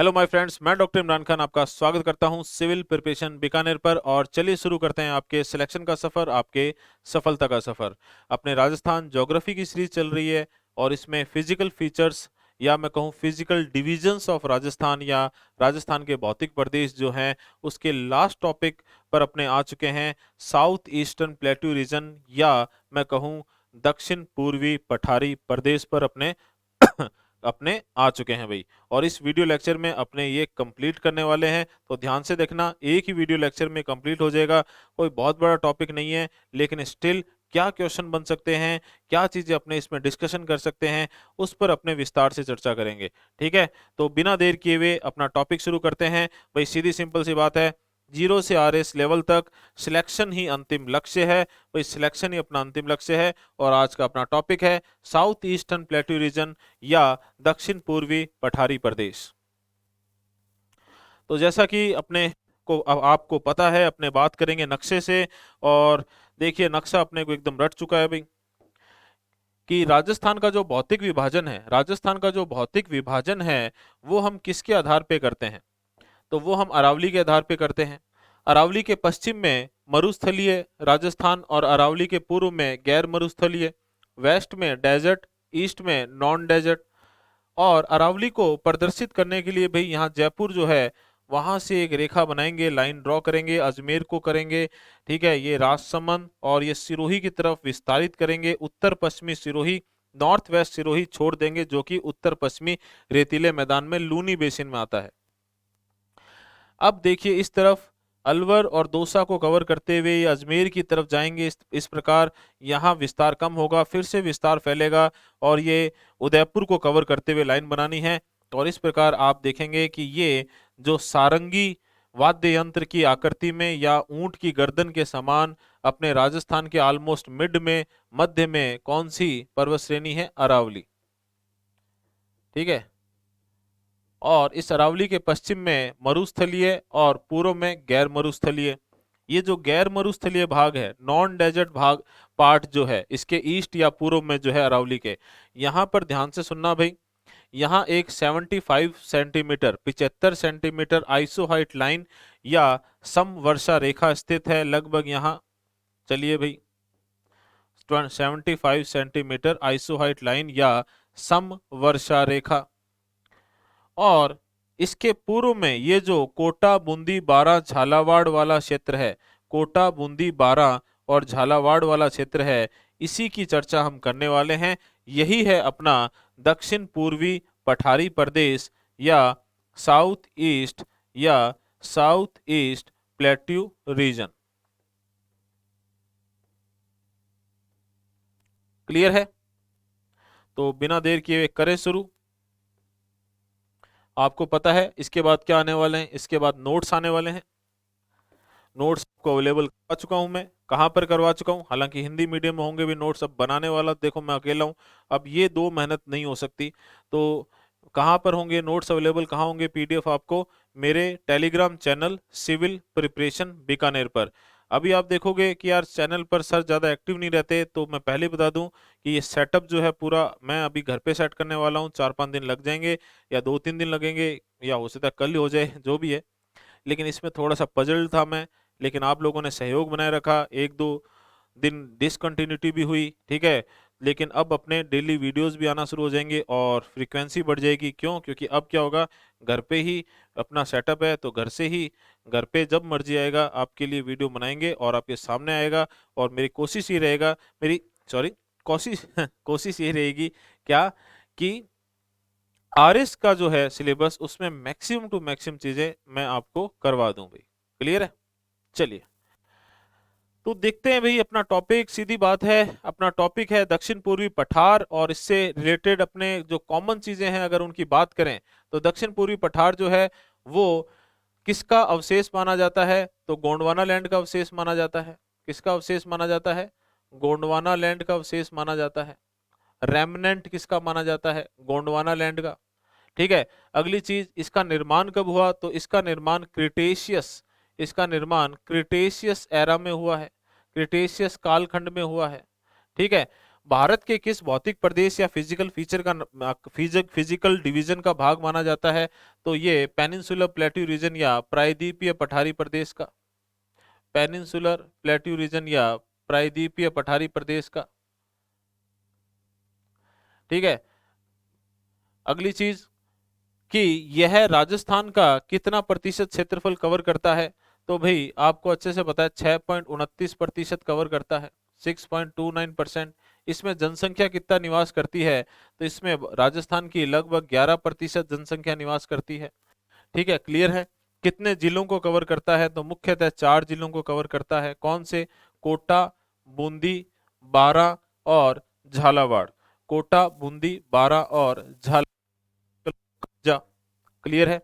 Hello my friends, मैं doctor Imran Khan आपका स्वागत करता हूं सिविल प्रिपरेशन बीकानेर पर। और चलिए शुरू करते हैं आपके सिलेक्शन का सफ़र, आपके सफलता का सफ़र। अपने राजस्थान ज्योग्राफी की सीरीज चल रही है और इसमें फिजिकल फीचर्स या मैं कहूं फिजिकल डिविजन्स ऑफ राजस्थान या राजस्थान के भौतिक प्रदेश जो हैं उसके लास्ट टॉपिक पर अपने आ चुके हैं। साउथ ईस्टर्न प्लेट्यू रीजन या मैं कहूँ दक्षिण पूर्वी पठारी प्रदेश पर अपने अपने आ चुके हैं भाई। और इस वीडियो लेक्चर में अपने ये कंप्लीट करने वाले हैं, तो ध्यान से देखना, एक ही वीडियो लेक्चर में कंप्लीट हो जाएगा। कोई बहुत बड़ा टॉपिक नहीं है, लेकिन स्टिल क्या क्वेश्चन बन सकते हैं, क्या चीजें अपने इसमें डिस्कशन कर सकते हैं, उस पर अपने विस्तार से चर्चा करेंगे। ठीक है, तो बिना देर किए हुए अपना टॉपिक शुरू करते हैं भाई। सीधी सिंपल सी बात है, 0 से RS लेवल तक सिलेक्शन ही अंतिम लक्ष्य है भाई, सिलेक्शन ही अपना अंतिम लक्ष्य है। और आज का अपना टॉपिक है साउथ ईस्टर्न प्लेट्यू रीजन या दक्षिण पूर्वी पठारी प्रदेश। तो जैसा कि अपने को अब आपको पता है, अपने बात करेंगे नक्शे से। और देखिए, नक्शा अपने को एकदम रट चुका है भाई कि राजस्थान का जो भौतिक विभाजन है, राजस्थान का जो भौतिक विभाजन है वो हम किसके आधार पे करते हैं? तो वो हम अरावली के आधार पे करते हैं। अरावली के पश्चिम में मरुस्थलीय राजस्थान और अरावली के पूर्व में गैर मरुस्थलीय, वेस्ट में डेजर्ट, ईस्ट में नॉन डेजर्ट। और अरावली को प्रदर्शित करने के लिए भाई यहाँ जयपुर जो है वहां से एक रेखा बनाएंगे, लाइन ड्रॉ करेंगे, अजमेर को करेंगे। ठीक है, ये राजसमंद और ये सिरोही की तरफ विस्तारित करेंगे। उत्तर पश्चिमी सिरोही, नॉर्थ वेस्ट सिरोही छोड़ देंगे जो कि उत्तर पश्चिमी रेतीले मैदान में लूनी बेसिन में आता है। अब देखिए, इस तरफ अलवर और दौसा को कवर करते हुए ये अजमेर की तरफ जाएंगे। इस प्रकार यहाँ विस्तार कम होगा, फिर से विस्तार फैलेगा और ये उदयपुर को कवर करते हुए लाइन बनानी है। और इस प्रकार आप देखेंगे कि ये जो सारंगी वाद्य यंत्र की आकृति में या ऊंट की गर्दन के समान अपने राजस्थान के ऑलमोस्ट मिड में, मध्य में कौन सी पर्वत श्रेणी है? अरावली। ठीक है, और इस अरावली के पश्चिम में मरुस्थलीय और पूर्व में गैर मरुस्थलीय। ये जो गैर मरुस्थलीय भाग है, नॉन डेजर्ट भाग पार्ट जो है, इसके ईस्ट या पूर्व में जो है अरावली के, यहाँ पर ध्यान से सुनना भाई। यहाँ एक 75 centimetre 75 centimetre iso height line या समवर्षा रेखा स्थित है लगभग यहाँ। चलिए भाई, 75 सेंटीमीटर आइसो हाइट लाइन या समवर्षा रेखा। और इसके पूर्व में ये जो कोटा बूंदी बारा झालावाड़ वाला क्षेत्र है, कोटा बूंदी बारा और झालावाड़ वाला क्षेत्र है, इसी की चर्चा हम करने वाले हैं। यही है अपना दक्षिण पूर्वी पठारी प्रदेश या साउथ ईस्ट या south east plateau region. Clear है? तो बिना देर किए करें शुरू। आपको पता है इसके बाद क्या आने वाले हैं? इसके बाद नोट्स आने वाले हैं। नोट्स को अवेलेबल करवा चुका हूं मैं। कहाँ पर करवा चुका हूं? हालांकि हिंदी मीडियम में होंगे भी नोट्स, अब बनाने वाला देखो मैं अकेला हूं। अब ये दो मेहनत नहीं हो सकती। तो कहाँ पर होंगे नोट्स अवेलेबल? कहाँ होंगे PDF आपको? मेरे telegram channel civil preparation Bikaner पर। अभी आप देखोगे कि यार चैनल पर सर ज़्यादा एक्टिव नहीं रहते, तो मैं पहले बता दूं कि ये सेटअप जो है पूरा मैं अभी घर पे सेट करने वाला हूँ। 4-5 दिन लग जाएंगे या 2-3 दिन लगेंगे, या हो सकता है कल ही हो जाए, जो भी है। लेकिन इसमें थोड़ा सा पजल था मैं, लेकिन आप लोगों ने सहयोग बनाए रखा। 1-2 दिन डिसकंटिन्यूटी भी हुई, ठीक है, लेकिन अब अपने डेली वीडियोस भी आना शुरू हो जाएंगे और फ्रीक्वेंसी बढ़ जाएगी। क्यों? क्योंकि अब क्या होगा, घर पे ही अपना सेटअप है, तो घर से ही, घर पे जब मर्जी आएगा आपके लिए वीडियो बनाएंगे और आपके सामने आएगा। और मेरी कोशिश ये रहेगा, मेरी सॉरी कोशिश कोशिश ये रहेगी क्या, कि RS का जो है सिलेबस, उसमें मैक्सिमम टू मैक्सिमम चीजें मैं आपको करवा दूं भाई। क्लियर है? चलिए, तो देखते हैं भाई अपना टॉपिक। सीधी बात है, अपना टॉपिक है दक्षिण पूर्वी पठार और इससे रिलेटेड अपने जो कॉमन चीजें हैं अगर उनकी बात करें, तो दक्षिण पूर्वी पठार जो है वो किसका अवशेष माना जाता है? तो गोंडवाना लैंड का अवशेष माना जाता है। किसका अवशेष माना जाता है? गोंडवाना लैंड का अवशेष माना जाता है। रेमनेंट किसका माना जाता है? गोंडवाना लैंड का। ठीक है, अगली चीज, इसका निर्माण कब हुआ? तो इसका निर्माण क्रिटेशियस, इसका निर्माण क्रिटेशियस एरा में हुआ है, क्रिटेशियस कालखंड में हुआ है। ठीक है, भारत के किस भौतिक प्रदेश या फिजिकल फीचर का फिजिकल डिवीजन का भाग माना जाता है? तो ये पेनिनसुलर प्लेट्यू रीजन या प्रायद्वीपीय पठारी प्रदेश का, पेनिनसुलर प्लेट्यू रीजन या प्रायद्वीपीय पठारी प्रदेश का। ठीक है, अगली चीज कि यह राजस्थान का कितना प्रतिशत क्षेत्रफल कवर करता है? तो भाई आपको अच्छे से पता है 6.29% कवर करता है, 6.29%। इसमें जनसंख्या कितना निवास करती है? तो इसमें राजस्थान की लगभग 11% जनसंख्या निवास करती है। ठीक है, क्लियर है। कितने जिलों को कवर करता है? तो मुख्यतः 4 जिलों को कवर करता है। कौन से? कोटा, बूंदी, बारां और झालावाड़। कोटा, बूंदी, बारां और झालावाड़। क्लियर है।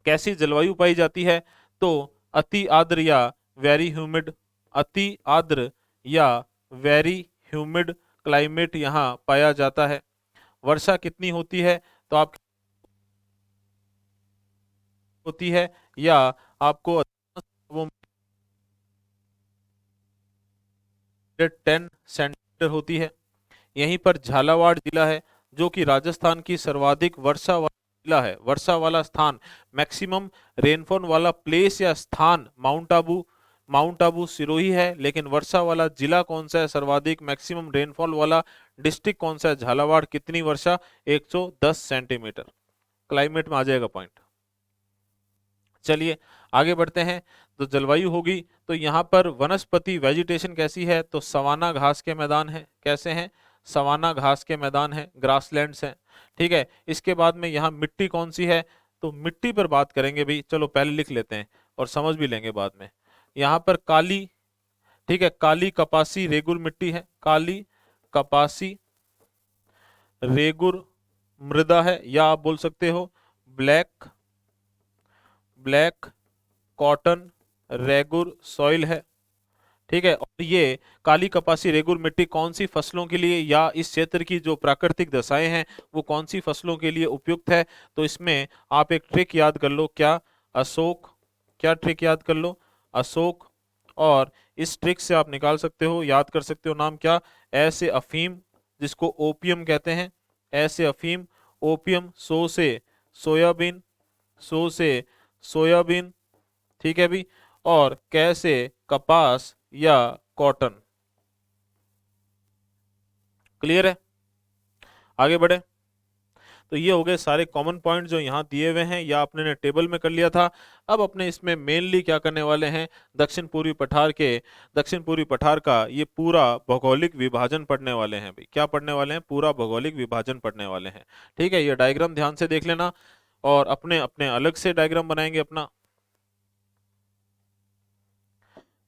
कैसी जलवायु पाई जाती है? तो अति आर्द्र या वेरी ह्यूमिड, अति आर्द्र या वेरी ह्यूमिड क्लाइमेट यहाँ पाया जाता है। वर्षा कितनी होती है? तो आप होती है या आपको वो 10 सेंटीमीटर होती है। यहीं पर झालावाड़ जिला है जो कि राजस्थान की सर्वाधिक वर्षा वाला जिला है। वर्षा वाला स्थान, मैक्सिमम रेनफॉल वाला प्लेस या स्थान माउंट आबू सिरोही है, लेकिन वर्षा वाला जिला कौन सा है? सर्वाधिक मैक्सिमम रेनफॉल वाला डिस्ट्रिक्ट कौन सा है? झालावाड़। कितनी वर्षा? 110 सेंटीमीटर। क्लाइमेट में आ जाएगा पॉइंट। चलिए आगे बढ़ते हैं। तो जलवायु होगी तो यहाँ पर वनस्पति वेजिटेशन कैसी है? तो सवाना घास के मैदान है। कैसे हैं? सवाना घास के मैदान है, ग्रासलैंड्स हैं। ठीक है, इसके बाद में यहाँ मिट्टी कौन सी है? तो मिट्टी पर बात करेंगे भाई, चलो पहले लिख लेते हैं और समझ भी लेंगे बाद में। यहाँ पर काली, ठीक है, काली कपासी रेगुर मिट्टी है। काली कपासी रेगुर मृदा है, या आप बोल सकते हो ब्लैक कॉटन रेगुर सॉइल है। ठीक है, और ये काली कपासी रेगुर मिट्टी कौन सी फसलों के लिए या इस क्षेत्र की जो प्राकृतिक दशाएं हैं वो कौन सी फसलों के लिए उपयुक्त है? तो इसमें आप एक ट्रिक याद कर लो। क्या? अशोक। क्या ट्रिक याद कर लो? अशोक। और इस ट्रिक से आप निकाल सकते हो, याद कर सकते हो नाम क्या? ऐसे अफीम, जिसको ओपियम कहते हैं। ऐसे अफीम, ओपियम, सोयाबीन, सो से सोयाबीन। ठीक है भी। और कैसे कपास या कॉटन। क्लियर है। आगे बढ़े। तो ये हो गए सारे कॉमन पॉइंट जो यहाँ दिए हुए हैं या अपने ने टेबल में कर लिया था। अब अपने इसमें मेनली क्या करने वाले हैं? दक्षिण पूर्वी पठार का ये पूरा भौगोलिक विभाजन पढ़ने वाले हैं भाई। क्या पढ़ने वाले हैं? पूरा भौगोलिक विभाजन पढ़ने वाले हैं। ठीक है, ये डायग्राम ध्यान से देख लेना और अपने अपने अलग से डायग्राम बनाएंगे अपना।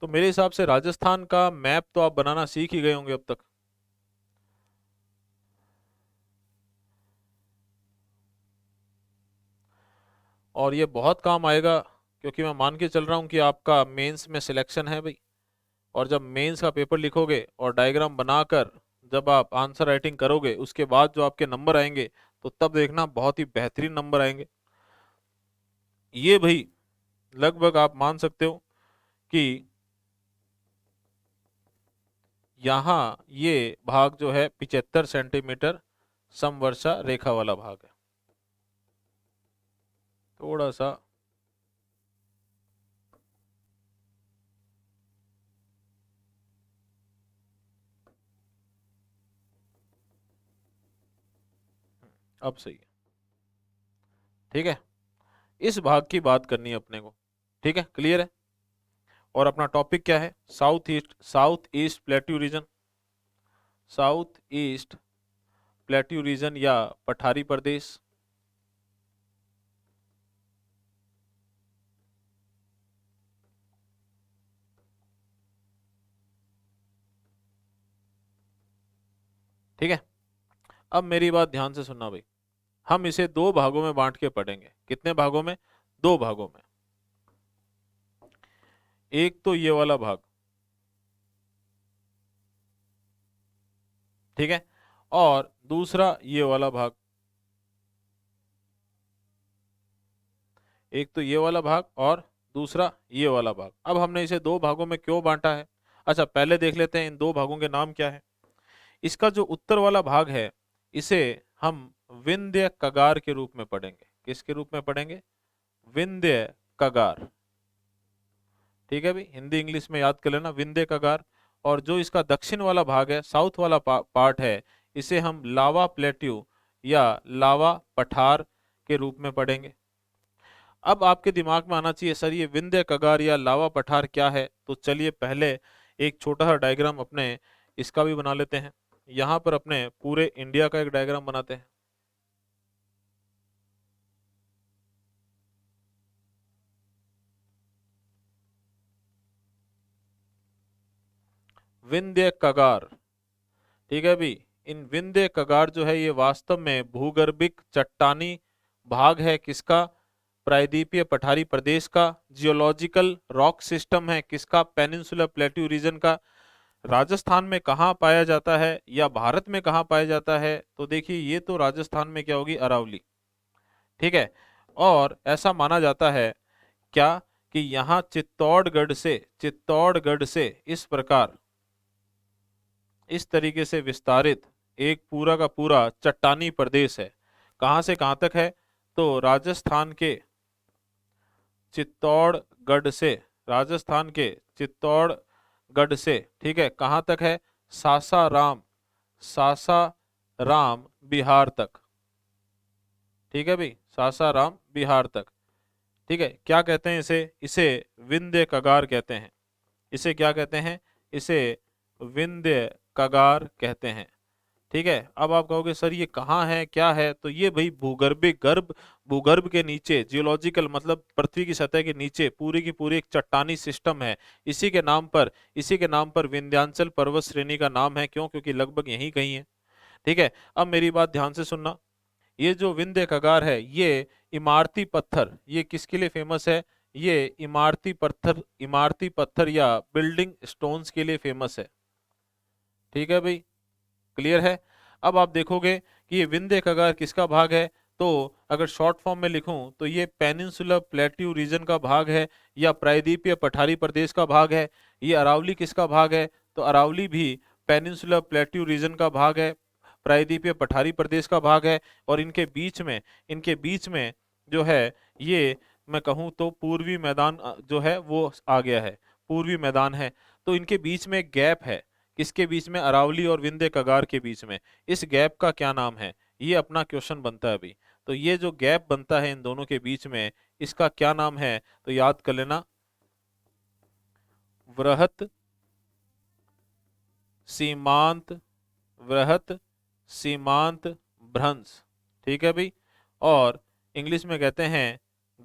तो मेरे हिसाब से राजस्थान का मैप तो आप बनाना सीख ही गए होंगे अब तक। और ये बहुत काम आएगा क्योंकि मैं मान के चल रहा हूँ कि आपका मेंस में सिलेक्शन है भाई। और जब मेंस का पेपर लिखोगे और डायग्राम बनाकर जब आप आंसर राइटिंग करोगे उसके बाद जो आपके नंबर आएंगे तो तब देखना बहुत ही बेहतरीन नंबर आएंगे। ये भाई लगभग आप मान सकते हो कि यहाँ ये भाग जो है 75 सेंटीमीटर समवर्षा रेखा वाला भाग है। थोड़ा सा अब सही है। ठीक है, इस भाग की बात करनी है अपने को। ठीक है, क्लियर है। और अपना टॉपिक क्या है? South east plateau region, south east plateau region या पठारी प्रदेश। ठीक है, अब मेरी बात ध्यान से सुनना भाई। हम इसे दो भागों में बांट के पढ़ेंगे। कितने भागों में? दो भागों में। एक तो ये वाला भाग, ठीक है, और दूसरा ये वाला भाग। एक तो ये वाला भाग और दूसरा ये वाला भाग। अब हमने इसे दो भागों में क्यों बांटा है? अच्छा पहले देख लेते हैं इन दो भागों के नाम क्या है। इसका जो उत्तर वाला भाग है इसे हम विंध्य कगार के रूप में पढ़ेंगे। किसके रूप में पढ़ेंगे? विंध्य कगार। ठीक है भाई, हिंदी इंग्लिश में याद कर लेना, विंध्य कगार। और जो इसका दक्षिण वाला भाग है, साउथ वाला पार्ट है, इसे हम लावा प्लेट्यू या लावा पठार के रूप में पढ़ेंगे। अब आपके दिमाग में आना चाहिए सर ये विंध्य कगार या लावा पठार क्या है, तो चलिए पहले एक छोटा सा डायग्राम अपने इसका भी बना लेते हैं। यहाँ पर अपने पूरे इंडिया का एक डायग्राम बनाते हैं। विंध्य कगार, ठीक है भी। इन विंध्य कगार जो है ये वास्तव में भूगर्भिक चट्टानी भाग है किसका? प्रायद्वीपीय पठारी प्रदेश का। जियोलॉजिकल रॉक सिस्टम है किसका? पेनिनसुलर प्लेट्यू रीजन का। राजस्थान में कहाँ पाया जाता है या भारत में कहाँ पाया जाता है? तो देखिए ये तो राजस्थान में क्या होगी? अरावली। ठीक है, और ऐसा माना जाता है क्या कि यहाँ चित्तौड़गढ़ से इस प्रकार, इस तरीके से विस्तारित एक पूरा का पूरा चट्टानी प्रदेश है। कहां से कहां तक है? तो राजस्थान के चित्तौड़गढ़ से, राजस्थान के चित्तौड़गढ़ से, ठीक है, कहां तक है? सासाराम बिहार तक। ठीक है भाई, सासाराम बिहार तक। ठीक है, क्या कहते हैं इसे? इसे विंध्य कगार कहते हैं। इसे क्या कहते हैं? इसे विंध्य कगार कहते हैं। ठीक है, अब आप कहोगे सर ये कहाँ है, क्या है? तो ये भाई भूगर्भ के नीचे, जियोलॉजिकल मतलब पृथ्वी की सतह के नीचे पूरी की पूरी एक चट्टानी सिस्टम है। इसी के नाम पर विंध्यांचल पर्वत श्रेणी का नाम है। क्यों? क्योंकि लगभग यहीं कहीं है। ठीक है, अब मेरी बात ध्यान से सुनना। ये जो विंध्य कगार है ये इमारती पत्थर, ये किसके लिए फेमस है? ये इमारती पत्थर या बिल्डिंग स्टोन्स के लिए फेमस है। ठीक है भाई, क्लियर है? अब आप देखोगे कि ये विंध्य कगार किसका भाग है, तो अगर शॉर्ट फॉर्म में लिखूं तो ये पेनिनसुलर प्लेट्यू रीजन का भाग है या प्रायद्वीपीय पठारी प्रदेश का भाग है। ये अरावली किसका भाग है? तो अरावली भी पेनिनसुलर प्लेट्यू रीजन का भाग है, प्रायद्वीपीय पठारी प्रदेश का भाग है। और इनके बीच में जो है ये, मैं कहूँ तो पूर्वी मैदान जो है वो आ गया है, पूर्वी मैदान है। तो इनके बीच में एक गैप है। किसके बीच में? अरावली और विंध्य कगार के बीच में। इस गैप का क्या नाम है? ये अपना क्वेश्चन बनता है अभी। तो ये जो गैप बनता है इन दोनों के बीच में, इसका क्या नाम है? तो याद कर लेना, वृहत सीमांत वृहत सीमांत भ्रंश। ठीक है भाई, और इंग्लिश में कहते हैं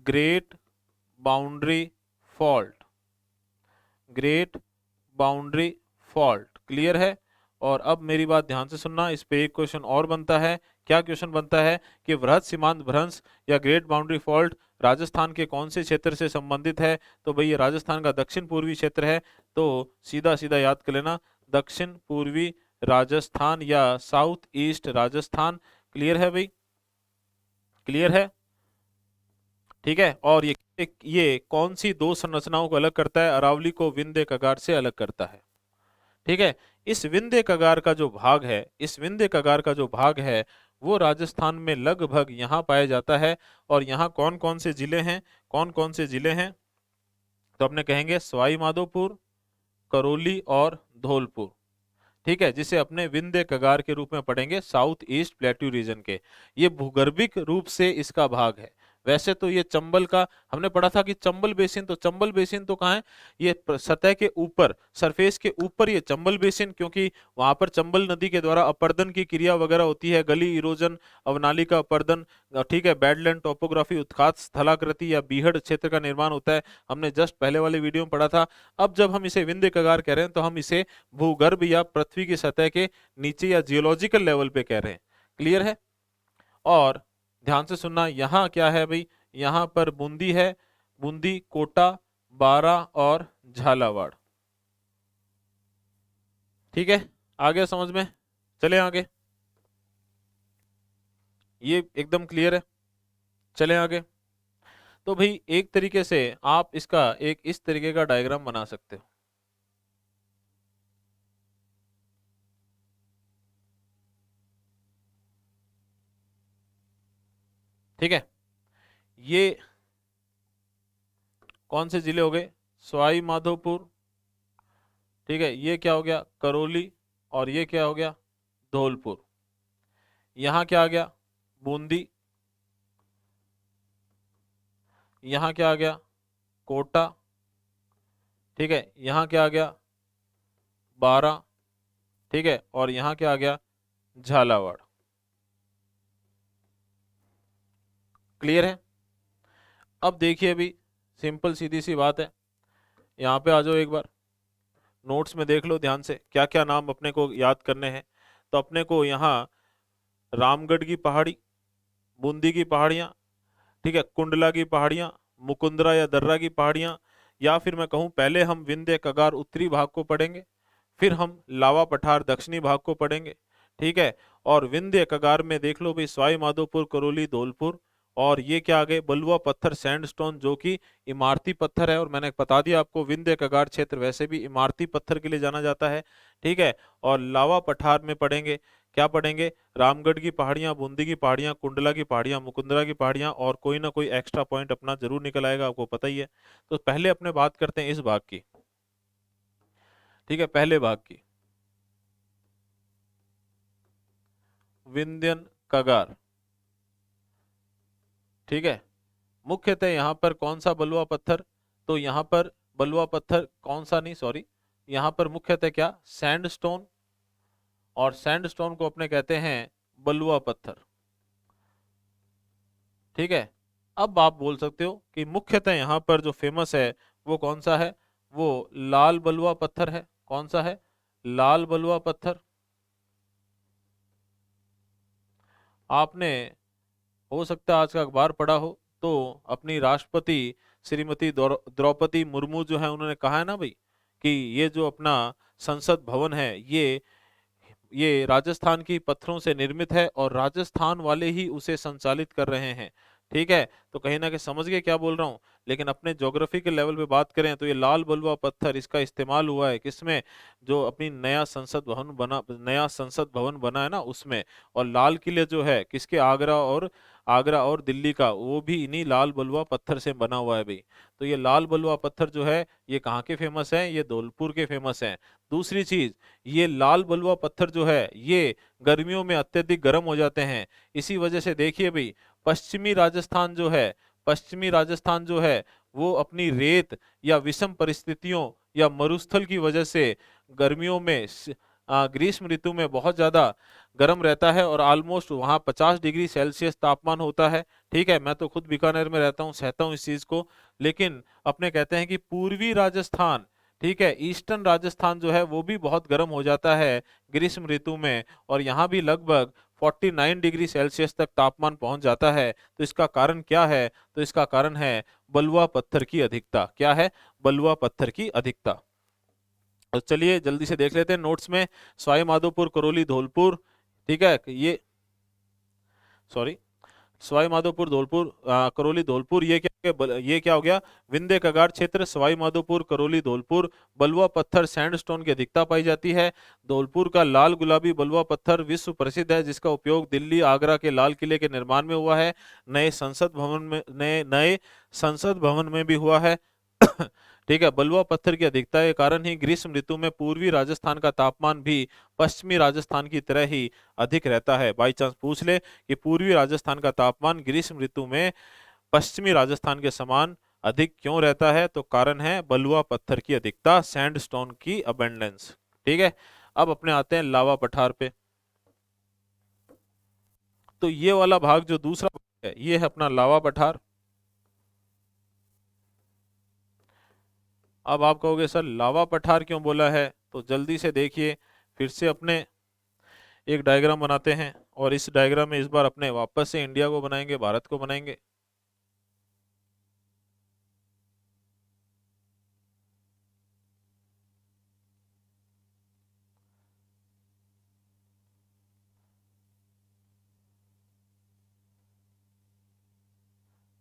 great boundary fault. Great boundary fault, clear है? और अब मेरी बात ध्यान से सुनना, इस पे एक क्वेश्चन और बनता है। क्या क्वेश्चन बनता है कि वृहत सीमांत भ्रंश या ग्रेट बाउंड्री फॉल्ट राजस्थान के कौन से क्षेत्र से संबंधित है? तो भाई ये राजस्थान का दक्षिण पूर्वी क्षेत्र है। तो सीधा सीधा याद कर लेना, दक्षिण पूर्वी राजस्थान या साउथ ईस्ट राजस्थान। क्लियर है भाई? क्लियर है? ठीक है, और ये कौन सी दो संरचनाओं को अलग करता है? अरावली को विंध्य कगार से अलग करता है। ठीक है, इस विंध्य कगार का जो भाग है वो राजस्थान में लगभग यहाँ पाया जाता है। और यहाँ कौन कौन से जिले हैं? कौन कौन से जिले हैं? तो अपने कहेंगे सवाई माधोपुर, करौली और धौलपुर। ठीक है, जिसे अपने विंध्य कगार के रूप में पढ़ेंगे, साउथ ईस्ट प्लेट्यू रीजन के। ये भूगर्भिक रूप से इसका भाग है। वैसे तो ये चंबल का हमने पढ़ा था कि चंबल बेसिन तो कहाँ है? ये सतह के ऊपर, सरफेस के ऊपर ये चंबल बेसिन, क्योंकि वहां पर चंबल नदी के द्वारा अपर्दन की क्रिया वगैरह होती है, गली इरोजन, अवनाली का अपर्दन, ठीक है, बैडलैंड टोपोग्राफी, उत्खात स्थलाकृति या बीहड़ क्षेत्र का निर्माण होता है। हमने जस्ट पहले वाले वीडियो में पढ़ा था। अब जब हम इसे विंध्य कगार कह रहे हैं तो हम इसे भूगर्भ या पृथ्वी की सतह के नीचे या जियोलॉजिकल लेवल पे कह रहे हैं। क्लियर है? और ध्यान से सुनना, यहाँ क्या है भाई? यहाँ पर बूंदी है, बूंदी, कोटा, बारा और झालावाड़। ठीक है, आ गया समझ में? चले आगे, ये एकदम क्लियर है। चले आगे। तो भाई एक तरीके से आप इसका एक इस तरीके का डायग्राम बना सकते हो। ठीक है, ये कौन से जिले हो गए? सवाई माधोपुर, ठीक है, ये क्या हो गया? करौली, और ये क्या हो गया? धौलपुर। यहाँ क्या आ गया? बूंदी। यहाँ क्या आ गया? कोटा। ठीक है, यहाँ क्या आ गया? बारा। ठीक है, और यहाँ क्या आ गया? झालावाड़। क्लियर है? अब देखिए, अभी सिंपल सीधी सी बात है, यहाँ पे आ जाओ एक बार, नोट्स में देख लो ध्यान से क्या क्या नाम अपने को याद करने हैं। तो अपने को यहाँ रामगढ़ की पहाड़ी, बूंदी की पहाड़ियाँ, ठीक है, कुंडला की पहाड़ियाँ, मुकुंदरा या दर्रा की पहाड़ियाँ, या फिर मैं कहूँ पहले हम विंध्य कगार उत्तरी भाग को पढ़ेंगे, फिर हम लावा पठार दक्षिणी भाग को पढ़ेंगे। ठीक है, और विंध्य कगार में देख लो भाई, सवाई माधोपुर, करौली, धौलपुर, और ये क्या आ गए? बलुआ पत्थर, सैंडस्टोन, जो कि इमारती पत्थर है। और मैंने बता दिया आपको, विंध्य कगार क्षेत्र वैसे भी इमारती पत्थर के लिए जाना जाता है। ठीक है, और लावा पठार में पढ़ेंगे, क्या पढ़ेंगे? रामगढ़ की पहाड़ियां, बूंदी की पहाड़ियां, कुंडला की पहाड़ियां, मुकुंदरा की पहाड़ियां, और कोई ना कोई एक्स्ट्रा पॉइंट अपना जरूर निकल आएगा, आपको पता ही है। तो पहले अपने बात करते हैं इस भाग की। ठीक है, पहले भाग की, विंध्यन कगार। ठीक है, मुख्यतः यहाँ पर कौन सा बलुआ पत्थर? तो यहाँ पर बलुआ पत्थर कौन सा, नहीं सॉरी, यहाँ पर मुख्यतः क्या? सैंडस्टोन, और सैंडस्टोन को अपने कहते हैं बलुआ पत्थर। ठीक है, अब आप बोल सकते हो कि मुख्यतः यहाँ पर जो फेमस है वो कौन सा है? वो लाल बलुआ पत्थर है। कौन सा है? लाल बलुआ पत्थर। आपने हो सकता है आज का अखबार पढ़ा हो, तो अपनी राष्ट्रपति श्रीमती द्रौपदी मुर्मू जो है, उन्होंने कहा है ना भाई कि ये जो अपना संसद भवन है, ये राजस्थान की पत्थरों से निर्मित है और राजस्थान वाले ही उसे संचालित कर रहे हैं। ठीक है, तो कहीं ना कहीं समझ गए क्या बोल रहा हूँ। लेकिन अपने ज्योग्राफी के लेवल पे बात करें तो ये लाल बलुआ पत्थर, इसका इस्तेमाल हुआ है किसमें? जो अपनी नया संसद भवन बना है ना, उसमें। और लाल किले जो है किसके? आगरा और दिल्ली का, वो भी इन्हीं लाल बलुआ पत्थर से बना हुआ है भाई। तो ये लाल बलुआ पत्थर जो है, ये कहाँ के फेमस है? ये धौलपुर के फेमस हैं। दूसरी चीज, ये लाल बलुआ पत्थर जो है, ये गर्मियों में अत्यधिक गर्म हो जाते हैं। इसी वजह से देखिए भाई, पश्चिमी राजस्थान जो है, पश्चिमी राजस्थान जो है, वो अपनी रेत या विषम परिस्थितियों या मरुस्थल की वजह से गर्मियों में ग्रीष्म ऋतु में बहुत ज्यादा गर्म रहता है, और ऑलमोस्ट वहाँ 50 डिग्री सेल्सियस तापमान होता है। ठीक है, मैं तो खुद बीकानेर में रहता हूँ, सहता हूँ इस चीज को। लेकिन अपने कहते हैं कि पूर्वी राजस्थान, ठीक है, ईस्टर्न राजस्थान जो है वो भी बहुत गर्म हो जाता है ग्रीष्म ऋतु में, और यहाँ भी लगभग 49 डिग्री सेल्सियस तक तापमान पहुंच जाता है। तो इसका कारण क्या है? तो इसका कारण है बलुआ पत्थर की अधिकता। क्या है? बलुआ पत्थर की अधिकता। तो चलिए जल्दी से देख लेते हैं नोट्स में। सवाई माधोपुर, करौली, धौलपुर, ठीक है, ये सॉरी, सवाई माधोपुर, धौलपुर, करौली, धौलपुर, ये क्या हो गया? विंध्य कगार क्षेत्र, सवाई माधोपुर, करौली, धौलपुर, बलुआ पत्थर सैंडस्टोन की अधिकता पाई जाती है। धौलपुर का लाल गुलाबी बलुआ पत्थर विश्व प्रसिद्ध है, जिसका उपयोग दिल्ली, आगरा के लाल किले के निर्माण में हुआ है। नए संसद भवन में भी हुआ है। ठीक है, बलुआ पत्थर की अधिकता के कारण ही ग्रीष्म ऋतु में पूर्वी राजस्थान का तापमान भी पश्चिमी राजस्थान की तरह ही अधिक रहता है। बाई चांस पूछ ले कि पूर्वी राजस्थान का तापमान ग्रीष्म ऋतु में पश्चिमी राजस्थान के समान अधिक क्यों रहता है? तो कारण है बलुआ पत्थर की अधिकता, सैंडस्टोन की अबेंडेंस। ठीक है, अब अपने आते हैं लावा पठार पे। तो ये वाला भाग जो दूसरा भाग है, ये है अपना लावा पठार। अब आप कहोगे सर लावा पठार क्यों बोला है? तो जल्दी से देखिए, फिर से अपने एक डायग्राम बनाते हैं, और इस डायग्राम में इस बार अपने वापस से इंडिया को बनाएंगे, भारत को बनाएंगे।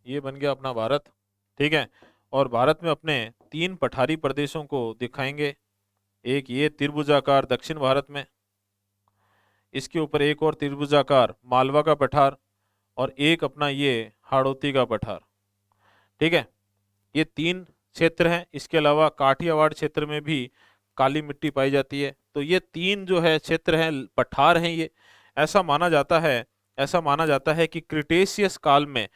ये बन गया अपना भारत। ठीक है, और भारत में अपने 3 पठारी प्रदेशों को दिखाएंगे। एक ये त्रिभुजाकार दक्षिण भारत में, इसके ऊपर एक और त्रिभुजाकार मालवा का पठार, और एक अपना ये हाड़ौती का पठार। ठीक है, ये 3 क्षेत्र हैं। इसके अलावा काठियावाड़ क्षेत्र में भी काली मिट्टी पाई जाती है। तो ये 3 जो है क्षेत्र हैं, पठार हैं ये। ऐसा माना जाता है, ऐसा माना जाता है कि क्रिटेशियस काल में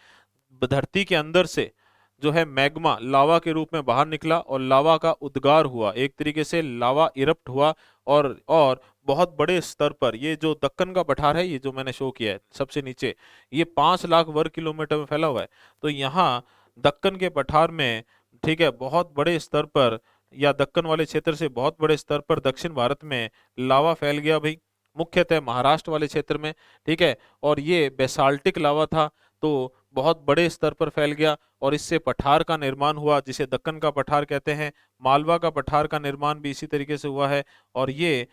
धरती के अंदर से जो है मैग्मा लावा के रूप में बाहर निकला और लावा का उद्गार हुआ, एक तरीके से लावा इरप्ट हुआ। और बहुत बड़े स्तर पर ये जो दक्कन का पठार है, ये जो मैंने शो किया है सबसे नीचे, ये 5 लाख वर्ग किलोमीटर में फैला हुआ है। तो यहाँ दक्कन के पठार में, ठीक है, बहुत बड़े स्तर पर, या दक्कन वाले क्षेत्र से बहुत बड़े स्तर पर दक्षिण भारत में लावा फैल गया भाई, मुख्यतः महाराष्ट्र वाले क्षेत्र में। ठीक है, और ये बेसाल्टिक लावा था, तो बहुत बड़े स्तर पर फैल गया और इससे पठार का निर्माण हुआ, जिसे दक्कन का पठार कहते हैं। मालवा का पठार का निर्माण भी इसी तरीके से हुआ है। और ये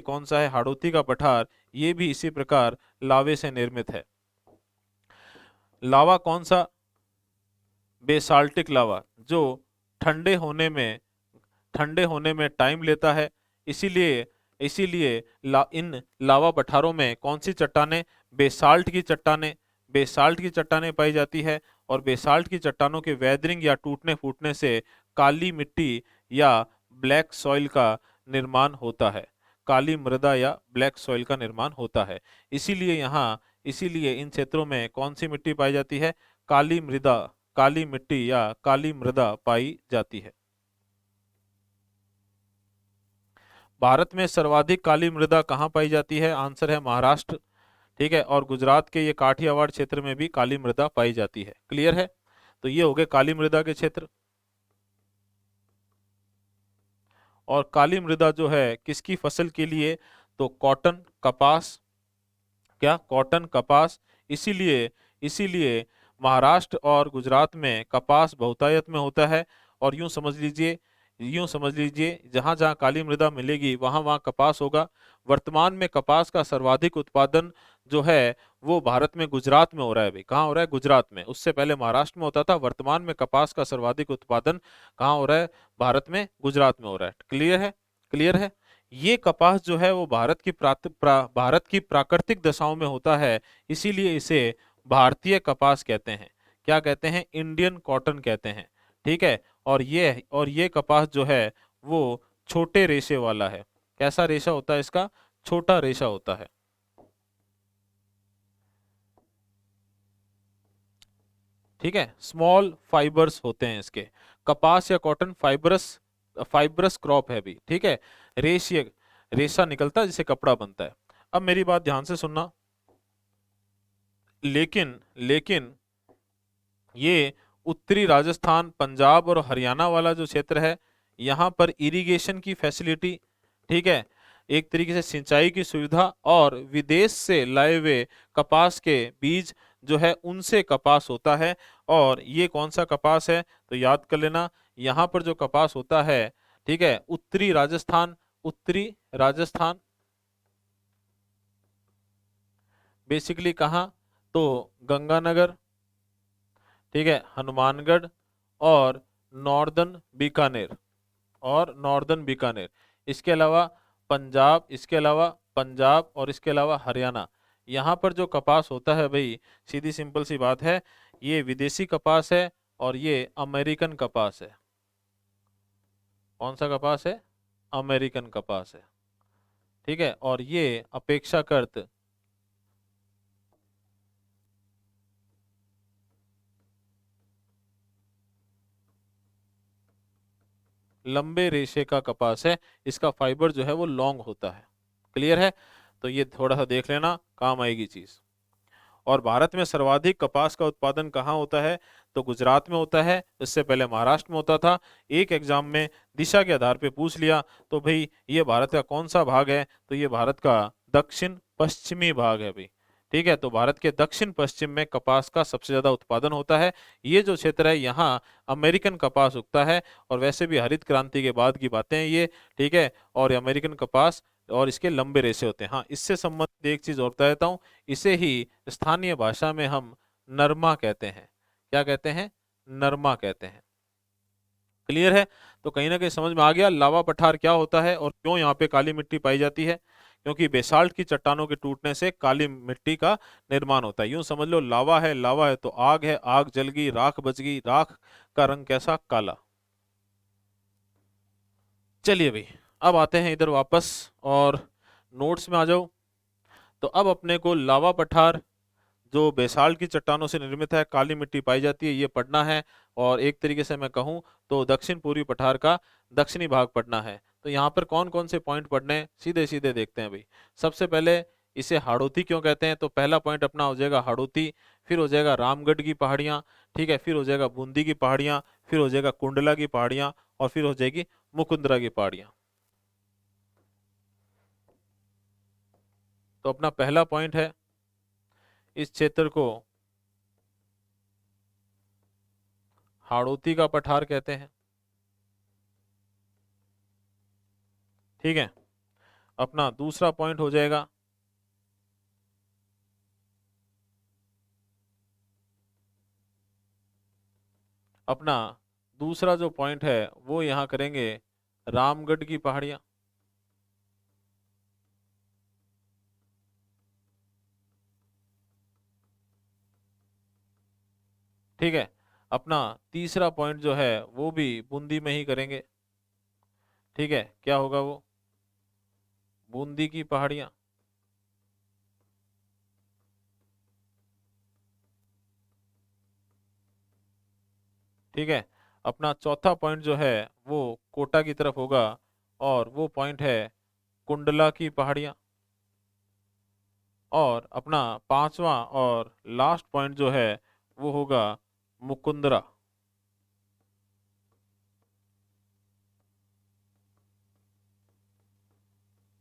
कौन सा है, हाड़ौती का पठार, ये भी इसी प्रकार लावे से निर्मित है। लावा कौन सा, बेसाल्टिक लावा, जो ठंडे होने में टाइम लेता है। इसीलिए इसीलिए इन लावा पठारों में कौन सी चट्टानें, बेसाल्ट की चट्टानें पाई जाती है। और बेसाल्ट की चट्टानों के वेदरिंग या टूटने फूटने से काली मिट्टी या ब्लैक सॉइल का निर्माण होता है, काली मृदा या ब्लैक सॉइल का निर्माण होता है। इसीलिए इन क्षेत्रों में कौन सी मिट्टी पाई जाती है, काली मिट्टी या काली मृदा पाई जाती है। भारत में सर्वाधिक काली मृदा कहाँ पाई जाती है, आंसर है महाराष्ट्र। ठीक है, और गुजरात के ये काठियावाड़ क्षेत्र में भी काली मृदा पाई जाती है। क्लियर है, तो ये हो गए काली मृदा के क्षेत्र। और काली मृदा जो है किसकी फसल के लिए, तो कॉटन, कपास, क्या कॉटन, कपास। इसीलिए इसीलिए महाराष्ट्र और गुजरात में कपास बहुतायत में होता है। और यूं समझ लीजिए जहां जहां काली मृदा मिलेगी वहां वहां कपास होगा। वर्तमान में कपास का सर्वाधिक उत्पादन जो है वो भारत में गुजरात में हो रहा है भाई। कहाँ हो रहा है, गुजरात में। उससे पहले महाराष्ट्र में होता था। वर्तमान में कपास का सर्वाधिक उत्पादन कहाँ हो रहा है, भारत में, गुजरात में हो रहा है। क्लियर है, क्लियर है। ये कपास जो है वो भारत की प्राकृतिक दशाओं में होता है, इसीलिए इसे भारतीय कपास कहते हैं। क्या कहते हैं, इंडियन कॉटन कहते हैं। ठीक है, और ये कपास जो है वो छोटे रेशे वाला है। कैसा रेशा होता है इसका, छोटा रेशा होता है। ठीक है, स्मॉल फाइबर्स होते हैं इसके। कपास या कॉटन फाइबरस क्रॉप है भी। ठीक है, रेशा निकलता है जिससे कपड़ा बनता है। अब मेरी बात ध्यान से सुनना। लेकिन ये उत्तरी राजस्थान, पंजाब और हरियाणा वाला जो क्षेत्र है, यहाँ पर इरिगेशन की फैसिलिटी, ठीक है, एक तरीके से सिंचाई की सुविधा और विदेश से लाए हुए कपास के बीज जो है उनसे कपास होता है। और ये कौन सा कपास है, तो याद कर लेना, यहाँ पर जो कपास होता है, ठीक है, उत्तरी राजस्थान बेसिकली कहाँ, तो गंगानगर, ठीक है, हनुमानगढ़ और नॉर्दर्न बीकानेर। इसके अलावा पंजाब और इसके अलावा हरियाणा। यहाँ पर जो कपास होता है भाई, सीधी सिंपल सी बात है, ये विदेशी कपास है और ये अमेरिकन कपास है। कौन सा कपास है, अमेरिकन कपास है। ठीक है, और ये अपेक्षाकृत लंबे रेशे का कपास है। इसका फाइबर जो है वो लॉन्ग होता है। क्लियर है, तो ये थोड़ा सा देख लेना, काम आएगी चीज। और भारत में सर्वाधिक कपास का उत्पादन कहाँ होता है, तो गुजरात में होता है। इससे पहले महाराष्ट्र में होता था। एक एग्जाम में दिशा के आधार पे पूछ लिया तो भाई ये भारत का कौन सा भाग है, तो ये भारत का दक्षिण पश्चिमी भाग है भाई। ठीक है, तो भारत के दक्षिण पश्चिम में कपास का सबसे ज्यादा उत्पादन होता है। ये जो क्षेत्र है यहाँ अमेरिकन कपास उगता है। और वैसे भी हरित क्रांति के बाद की बातें हैं ये। ठीक है, और अमेरिकन कपास और इसके लंबे रेशे होते हैं। हाँ, इससे संबंधित एक चीज और बता देता हूँ, इसे ही स्थानीय भाषा में हम नरमा कहते हैं। क्या कहते हैं, नरमा कहते हैं। क्लियर है, तो कहीं ना कहीं समझ में आ गया लावा पठार क्या होता है और क्यों यहाँ पे काली मिट्टी पाई जाती है। क्योंकि बेसाल्ट की चट्टानों के टूटने से काली मिट्टी का निर्माण होता है। यूं समझ लो लावा है तो आग है, आग जल गई, राख बच गई, राख का रंग कैसा? काला। चलिए भाई, अब आते हैं इधर वापस और नोट्स में आ जाओ। तो अब अपने को लावा पठार जो बेसाल्ट की चट्टानों से निर्मित है, काली मिट्टी पाई जाती है, ये पढ़ना है। और एक तरीके से मैं कहूँ तो दक्षिण पूर्वी पठार का दक्षिणी भाग पढ़ना है। तो यहाँ पर कौन कौन से पॉइंट पढ़ने हैं, सीधे सीधे देखते हैं भाई। सबसे पहले इसे हाड़ौती क्यों कहते हैं? तो पहला पॉइंट अपना हो जाएगा हाड़ौती, फिर हो जाएगा रामगढ़ की पहाड़ियाँ, ठीक है, फिर हो जाएगा बूंदी की पहाड़ियाँ, फिर हो जाएगा कुंडला की पहाड़ियाँ, और फिर हो जाएगी मुकुंदरा की पहाड़ियाँ। तो अपना पहला पॉइंट है, इस क्षेत्र को हाड़ौती का पठार कहते हैं, ठीक है। अपना दूसरा पॉइंट हो जाएगा अपना दूसरा जो पॉइंट है वो यहाँ करेंगे रामगढ़ की पहाड़ियाँ, ठीक है। अपना तीसरा पॉइंट जो है वो भी बूंदी में ही करेंगे, ठीक है। क्या होगा वो? बूंदी की पहाड़ियाँ, ठीक है। अपना चौथा पॉइंट जो है वो कोटा की तरफ होगा, और वो पॉइंट है कुंडला की पहाड़ियाँ। और अपना पांचवा और लास्ट पॉइंट जो है वो होगा मुकुंदरा।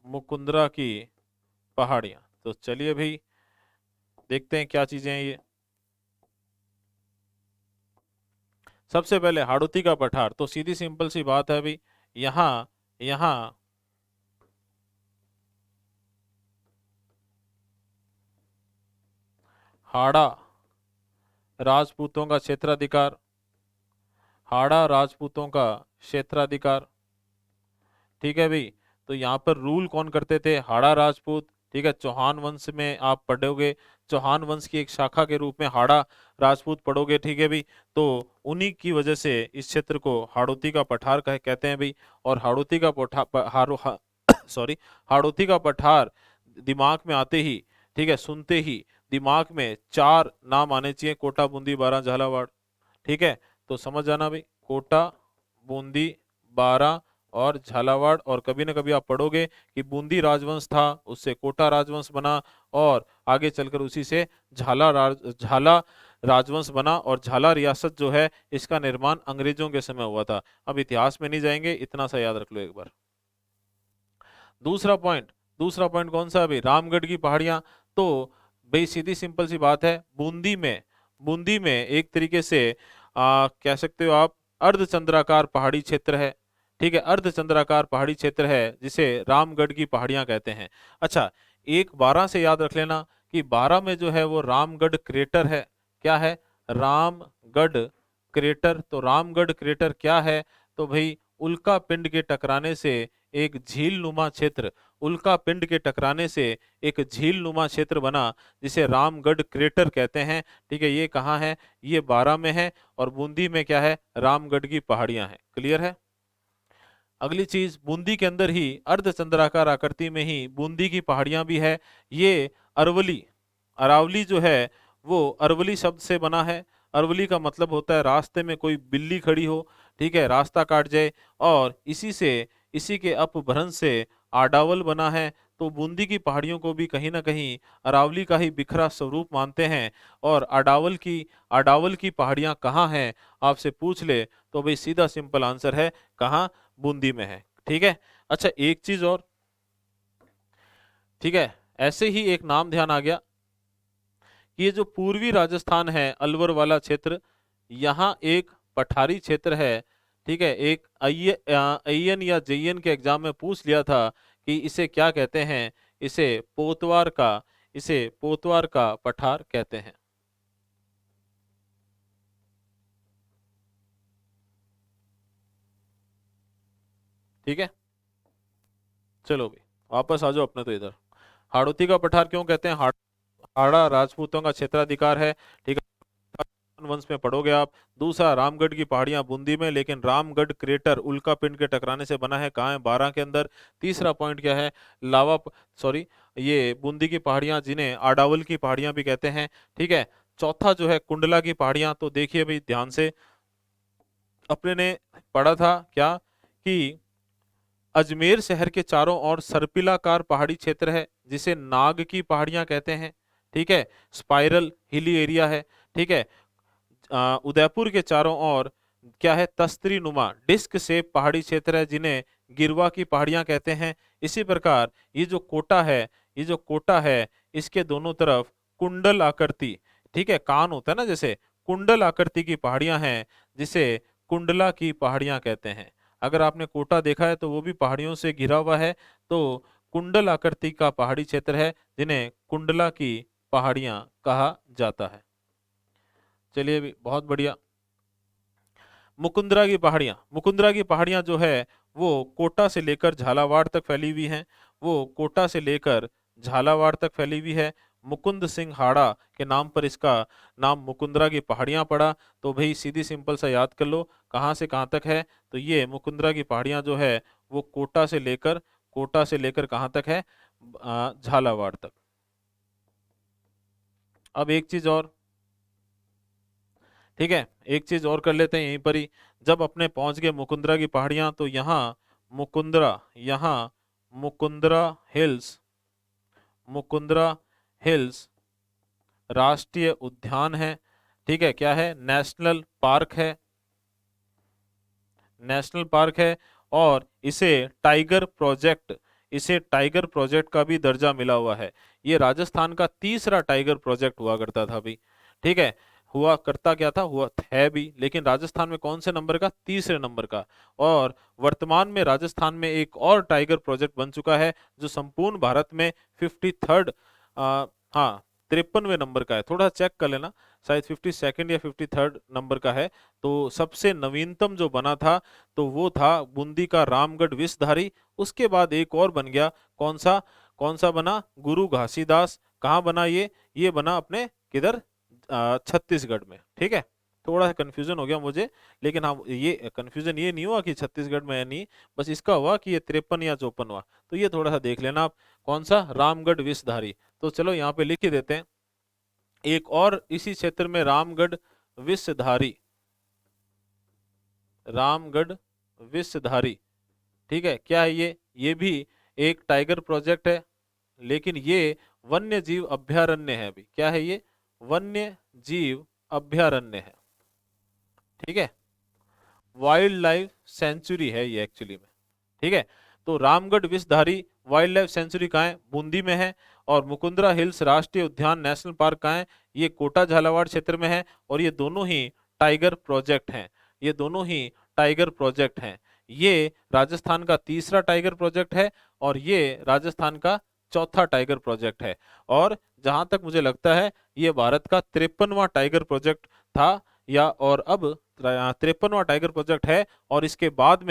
मुकुंदरा की पहाड़ियाँ। तो चलिए भाई, देखते हैं क्या चीजें हैं ये। सबसे पहले हाड़ौती का पठार, तो सीधी सिंपल सी बात है भाई। यहाँ यहाँ हाड़ा राजपूतों का क्षेत्राधिकार, हाड़ा राजपूतों का क्षेत्राधिकार, ठीक है भाई। तो यहाँ पर रूल कौन करते थे? हाड़ा राजपूत, ठीक है। चौहान वंश में आप पढ़ोगे, चौहान वंश की एक शाखा के रूप में हाड़ा राजपूत पढ़ोगे, ठीक है भाई। तो उन्हीं की वजह से इस क्षेत्र को हाड़ौती का पठार कहते हैं भाई। और हाड़ौती का सॉरी, हाड़ौती का पठार दिमाग में आते ही, ठीक है, सुनते ही दिमाग में चार नाम आने चाहिए: कोटा, बूंदी, बारां, झालावाड़, ठीक है। तो समझ जाना भाई, कोटा, बूंदी, बारां और झालावाड़। और कभी ना कभी आप पढ़ोगे कि बूंदी राजवंश था, उससे कोटा राजवंश बना, और आगे चलकर उसी से झाला राजवंश बना। और झाला रियासत जो है इसका निर्माण अंग्रेजों के समय हुआ था। अब इतिहास में नहीं जाएंगे, इतना सा याद रख लो एक बार। दूसरा पॉइंट, दूसरा पॉइंट कौन सा है भाई? रामगढ़ की पहाड़ियां। तो भाई सीधी सिंपल सी बात है, बूंदी में एक तरीके से कह सकते हो आप अर्धचंद्राकार पहाड़ी क्षेत्र है, ठीक है। अर्धचंद्राकार पहाड़ी क्षेत्र है जिसे रामगढ़ की पहाड़ियां कहते हैं। अच्छा, एक 12 से याद रख लेना कि 12 में जो है वो रामगढ़ क्रेटर है। क्या है? रामगढ़ क्रेटर। तो रामगढ़ क्रेटर क्या है? तो भाई उल्का पिंड के टकराने से एक झील नुमा क्षेत्र, उल्का पिंड के टकराने से एक झील नुमा क्षेत्र बना जिसे रामगढ़ क्रेटर कहते हैं, ठीक है। ये कहाँ है? ये 12 में है। और बूंदी में क्या है? रामगढ़ की पहाड़ियां हैं। क्लियर है? अगली चीज, बूंदी के अंदर ही अर्धचंद्राकार आकृति में ही बूंदी की पहाड़ियां भी है। ये अरवली, अरावली जो है वो अरवली शब्द से बना है। अरवली का मतलब होता है रास्ते में कोई बिल्ली खड़ी हो, ठीक है, रास्ता काट जाए। और इसी के अपभ्रंश से आडावल बना है। तो बूंदी की पहाड़ियों को भी कहीं ना कहीं अरावली का ही बिखरा स्वरूप मानते हैं। और आडावल की पहाड़ियां कहाँ हैं आपसे पूछ ले तो भाई सीधा सिंपल आंसर है, कहाँ? बूंदी में है, ठीक है। अच्छा, एक चीज और, ठीक है, ऐसे ही एक नाम ध्यान आ गया कि ये जो पूर्वी राजस्थान है, अलवर वाला क्षेत्र, यहाँ एक पठारी क्षेत्र है, ठीक है। एक अय्यन या जयन के एग्जाम में पूछ लिया था कि इसे क्या कहते हैं? इसे पोतवार का पठार कहते हैं, ठीक है। चलो भाई, वापस आ जाओ अपने तो इधर। हाड़ौती का पठार क्यों कहते हैं? हाड़ा राजपूतों का क्षेत्राधिकार है, ठीक है, वंश में पढ़ोगे आप। दूसरा, रामगढ़ की पहाड़ियां बूंदी में, लेकिन रामगढ़ क्रेटर उल्का पिंड के टकराने से बना है, कहाँ है? 12 के अंदर। तीसरा पॉइंट क्या है? लावा सॉरी, ये बूंदी की पहाड़ियां जिन्हें आडावल की पहाड़ियां भी कहते हैं, ठीक है। चौथा जो है कुंडला की पहाड़ियां, तो देखिए भाई ध्यान से, अपने ने पढ़ा था क्या कि अजमेर शहर के चारों ओर सर्पिलाकार पहाड़ी क्षेत्र है जिसे नाग की पहाड़ियां कहते हैं, ठीक है। स्पाइरल हिली एरिया है, ठीक है। उदयपुर के चारों ओर क्या है? तस्तरी नुमा डिस्क शेप पहाड़ी क्षेत्र है जिन्हें गिरवा की पहाड़ियां कहते हैं। इसी प्रकार ये जो कोटा है इसके दोनों तरफ कुंडल आकृति, ठीक है, कान होता है ना जैसे, कुंडल आकृति की पहाड़ियां हैं जिसे कुंडला की पहाड़ियां कहते हैं। अगर आपने कोटा देखा है तो वो भी पहाड़ियों से घिरा हुआ है, तो कुंडल आकृति का पहाड़ी क्षेत्र है जिन्हें कुंडला की पहाड़ियां कहा जाता है। चलिए भी बहुत बढ़िया। मुकुंदरा की पहाड़ियां जो है वो कोटा से लेकर झालावाड़ तक फैली हुई हैं। वो कोटा से लेकर झालावाड़ तक फैली हुई है। मुकुंद सिंह हाड़ा के नाम पर इसका नाम मुकुंदरा की पहाड़ियां पड़ा। तो भाई सीधी सिंपल सा याद कर लो, कहाँ से कहाँ तक है? तो ये मुकुंदरा की पहाड़ियां जो है वो कोटा से लेकर कहाँ तक है? झालावाड़ तक। अब एक चीज और, ठीक है, एक चीज और कर लेते हैं यहीं पर ही। जब अपने पहुंच गए मुकुंदरा की पहाड़ियां, तो यहाँ मुकुंदरा हिल्स, मुकुंदरा हिल्स राष्ट्रीय उद्यान है, ठीक है। क्या है? नेशनल पार्क है। और इसे टाइगर प्रोजेक्ट का भी दर्जा मिला हुआ है। ये राजस्थान का तीसरा टाइगर प्रोजेक्ट हुआ करता था भाई, ठीक है। हुआ करता क्या था, हुआ है भी, लेकिन राजस्थान में कौन से नंबर का? तीसरे नंबर का। और वर्तमान में राजस्थान में एक और टाइगर प्रोजेक्ट बन चुका है जो संपूर्ण भारत में 53rd, हाँ 53वें नंबर का है। थोड़ा चेक कर लेना, शायद 52nd या 53rd नंबर का है। तो सबसे नवीनतम जो बना था तो वो था बूंदी का रामगढ़ विषधारी। उसके बाद एक और बन गया, कौन सा बना? गुरु घासीदास। कहाँ बना ये बना अपने किधर? छत्तीसगढ़ में, ठीक है। थोड़ा सा कंफ्यूजन हो गया मुझे, लेकिन हाँ ये कंफ्यूजन ये नहीं हुआ कि छत्तीसगढ़ में है नहीं, बस इसका हुआ कि ये 53 या 54 हुआ। तो ये थोड़ा सा देख लेना आप, कौन सा? रामगढ़ विषधारी। तो चलो यहाँ पे लिख ही देते हैं। एक और इसी क्षेत्र में विषधारी रामगढ़ विषधारी, ठीक है। क्या है ये भी एक टाइगर प्रोजेक्ट है, लेकिन ये वन्य जीव अभ्यारण्य है अभी। क्या है ये? वन्य जीव अभ्यारण्य है, ठीक है। वाइल्ड लाइफ सेंचुरी है ये एक्चुअली में, ठीक है। तो Ramgarh Vishdhari wild life sanctuary कहाँ है? बूंदी में है। और मुकुंदरा हिल्स राष्ट्रीय उद्यान नेशनल पार्क कहाँ है? ये कोटा झालावाड़ क्षेत्र में है। और ये दोनों ही टाइगर प्रोजेक्ट हैं, ये दोनों ही टाइगर प्रोजेक्ट हैं। ये राजस्थान का तीसरा टाइगर प्रोजेक्ट है और ये राजस्थान का चौथा टाइगर प्रोजेक्ट है। और जहां तक मुझे लगता है ये भारत का 53वां टाइगर प्रोजेक्ट था, या और अब 53वां टाइगर प्रोजेक्ट है। और इसके बाद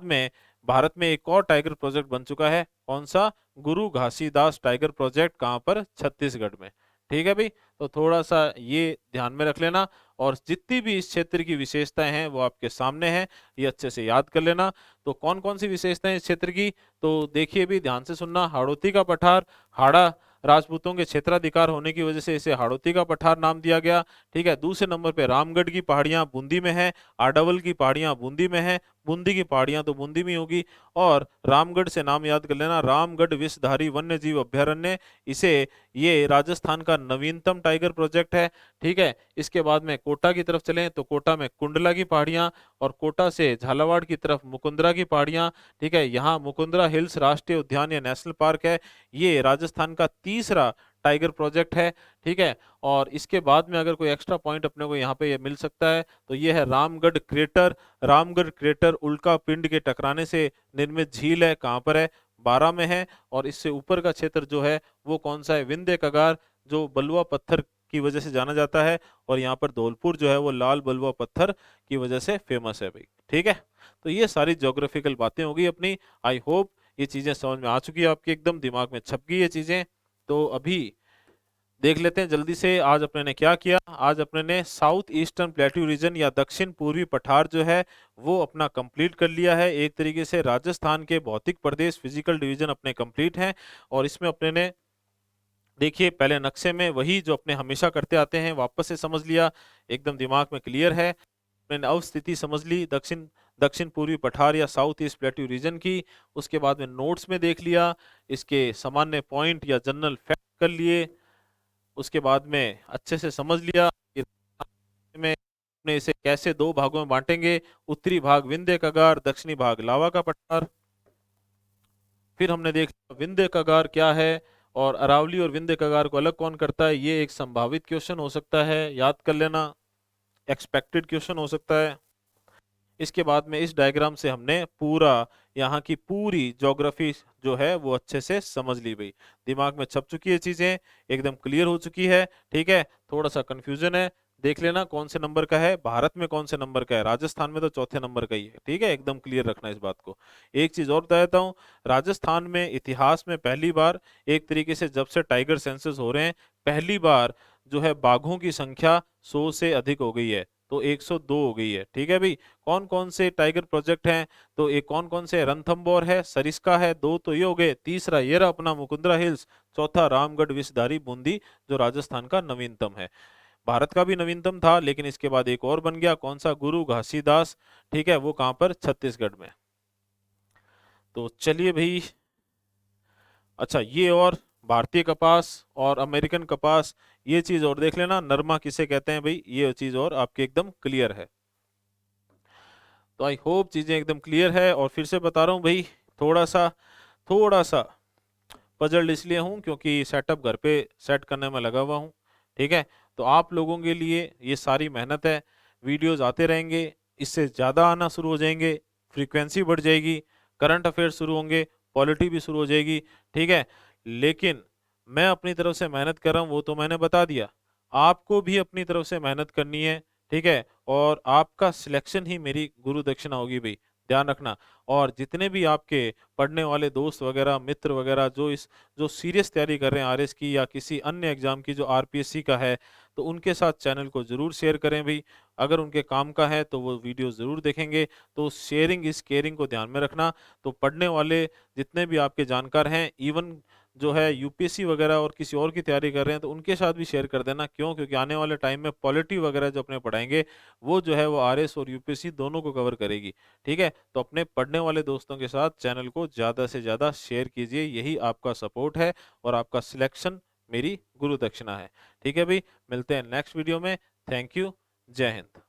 में भारत में एक और टाइगर प्रोजेक्ट बन चुका है, कौन सा? गुरु घासीदास टाइगर प्रोजेक्ट। कहाँ पर? छत्तीसगढ़ में, ठीक है भाई। तो थोड़ा सा ये ध्यान में रख लेना, और जितनी भी इस क्षेत्र की विशेषताएं हैं वो आपके सामने हैं, ये अच्छे से याद कर लेना। तो कौन कौन सी विशेषताएं इस क्षेत्र की? तो देखिए भी ध्यान से सुनना। हाड़ौती का पठार, हाड़ा राजपूतों के क्षेत्राधिकार होने की वजह से इसे हाड़ौती का पठार नाम दिया गया, ठीक है। दूसरे नंबर पे रामगढ़ की पहाड़ियां बूंदी में है, आडावल की पहाड़ियां बूंदी में है, बूंदी की पहाड़ियां तो बूंदी में होगी। और रामगढ़ से नाम याद कर लेना, रामगढ़ विषधारी वन्य जीव अभ्यारण्य। ये राजस्थान का नवीनतम टाइगर प्रोजेक्ट है, ठीक है। इसके बाद में कोटा की तरफ चलें तो कोटा में कुंडला की पहाड़ियां, और कोटा से झालावाड़ की तरफ मुकुंदरा की पहाड़ियां, ठीक है। यहाँ मुकुंदरा हिल्स राष्ट्रीय उद्यान या नेशनल पार्क है, ये राजस्थान का तीसरा टाइगर प्रोजेक्ट है, ठीक है। और इसके बाद में अगर कोई एक्स्ट्रा पॉइंट अपने को यहाँ पे ये मिल सकता है तो ये है रामगढ़ क्रेटर उल्का पिंड के टकराने से निर्मित झील है। कहाँ पर है? 12 में है। और इससे ऊपर का क्षेत्र जो है वो कौन सा है? विंध्य कगार, जो बलुआ पत्थर की वजह से जाना जाता है। और यहाँ पर धौलपुर जो है वो लाल बलुआ पत्थर की वजह से फेमस है भाई, ठीक है। तो ये सारी ज्योग्राफिकल बातें होगी अपनी। आई होप ये चीजें समझ में आ चुकी है आपके, एकदम दिमाग में छप गई ये चीजें। तो अभी देख लेते हैं जल्दी से आज अपने ने क्या किया। आज अपने ने साउथ ईस्टर्न प्लेट्यू रीजन या दक्षिण पूर्वी पठार जो है वो अपना कंप्लीट कर लिया है। एक तरीके से राजस्थान के भौतिक प्रदेश फिजिकल डिवीजन अपने कंप्लीट हैं। और इसमें अपने ने देखिए पहले नक्शे में वही जो अपने हमेशा करते आते हैं वापस से समझ लिया, एकदम दिमाग में क्लियर है। मैंने अवस्थिति समझ ली दक्षिण दक्षिण पूर्वी पठार या साउथ ईस्ट प्लेट्यू रीजन की। उसके बाद में नोट्स में देख लिया, इसके सामान्य पॉइंट या जनरल फैक्ट कर लिए। उसके बाद में अच्छे से समझ लिया कि में अपने इसे कैसे दो भागों में बांटेंगे, उत्तरी भाग विंध्य कगार, दक्षिणी भाग लावा का पठार। फिर हमने देखा विंध्य कगार क्या है और अरावली और विंध्य कगार को अलग कौन करता है, ये एक संभावित क्वेश्चन हो सकता है, याद कर लेना, एक्सपेक्टेड क्वेश्चन हो सकता है। इसके बाद में इस डायग्राम से हमने पूरा यहाँ की पूरी ज्योग्राफी जो है वो अच्छे से समझ ली भाई, दिमाग में छप चुकी है चीजें, एकदम क्लियर हो चुकी है। ठीक है, थोड़ा सा कंफ्यूजन है, देख लेना कौन से नंबर का है, भारत में कौन से नंबर का है, राजस्थान में तो चौथे नंबर का ही है। ठीक है, एकदम क्लियर रखना इस बात को। एक चीज और बता देता हूँ, राजस्थान में इतिहास में पहली बार एक तरीके से जब से टाइगर सेंसस हो रहे हैं, पहली बार जो है बाघों की संख्या 100 से अधिक हो गई है, तो 102 हो गई है। ठीक है भाई, कौन कौन से टाइगर प्रोजेक्ट हैं, तो एक कौन कौन से, रणथंबोर है, सरिस्का है, दो तो ये हो गए, तीसरा ये रहा अपना मुकुंदरा हिल्स, चौथा रामगढ़ विषधारी बूंदी जो राजस्थान का नवीनतम है। भारत का भी नवीनतम था लेकिन इसके बाद एक और बन गया, कौन सा, गुरु घासीदास। ठीक है, वो कहां पर, छत्तीसगढ़ में। तो चलिए भाई, अच्छा ये और भारतीय कपास और अमेरिकन कपास, ये चीज और देख लेना, नरमा किसे कहते हैं भाई, ये चीज और आपके एकदम क्लियर है। तो आई होप चीजें एकदम क्लियर है। और फिर से बता रहा हूँ भाई, थोड़ा सा पजल्ड इसलिए हूँ क्योंकि सेटअप घर पे सेट करने में लगा हुआ हूँ। ठीक है, तो आप लोगों के लिए ये सारी मेहनत है, वीडियोस आते रहेंगे, इससे ज़्यादा आना शुरू हो जाएंगे, फ्रीक्वेंसी बढ़ जाएगी, करंट अफेयर्स शुरू होंगे, पॉलिटी भी शुरू हो जाएगी। ठीक है, लेकिन मैं अपनी तरफ से मेहनत कर रहा हूँ वो तो मैंने बता दिया, आपको भी अपनी तरफ से मेहनत करनी है। ठीक है, और आपका सिलेक्शन ही मेरी गुरु दक्षिणा होगी भाई, ध्यान रखना। और जितने भी आपके पढ़ने वाले दोस्त वगैरह, मित्र वगैरह जो सीरियस तैयारी कर रहे हैं आरएस की या किसी अन्य एग्जाम की जो आरपीएससी का है, तो उनके साथ चैनल को जरूर शेयर करें भाई। अगर उनके काम का है तो वो वीडियो जरूर देखेंगे। तो शेयरिंग इज केयरिंग को ध्यान में रखना। तो पढ़ने वाले जितने भी आपके जानकार हैं, इवन जो है यूपीएससी वगैरह और किसी और की तैयारी कर रहे हैं, तो उनके साथ भी शेयर कर देना। क्यों? क्योंकि आने वाले टाइम में पॉलिटी वगैरह जो अपने पढ़ाएंगे वो जो है वो आरएस और यूपीएससी दोनों को कवर करेगी। ठीक है, तो अपने पढ़ने वाले दोस्तों के साथ चैनल को ज़्यादा से ज़्यादा शेयर कीजिए, यही आपका सपोर्ट है और आपका सिलेक्शन मेरी गुरु दक्षिणा है। ठीक है भाई, मिलते हैं नेक्स्ट वीडियो में। थैंक यू, जय हिंद।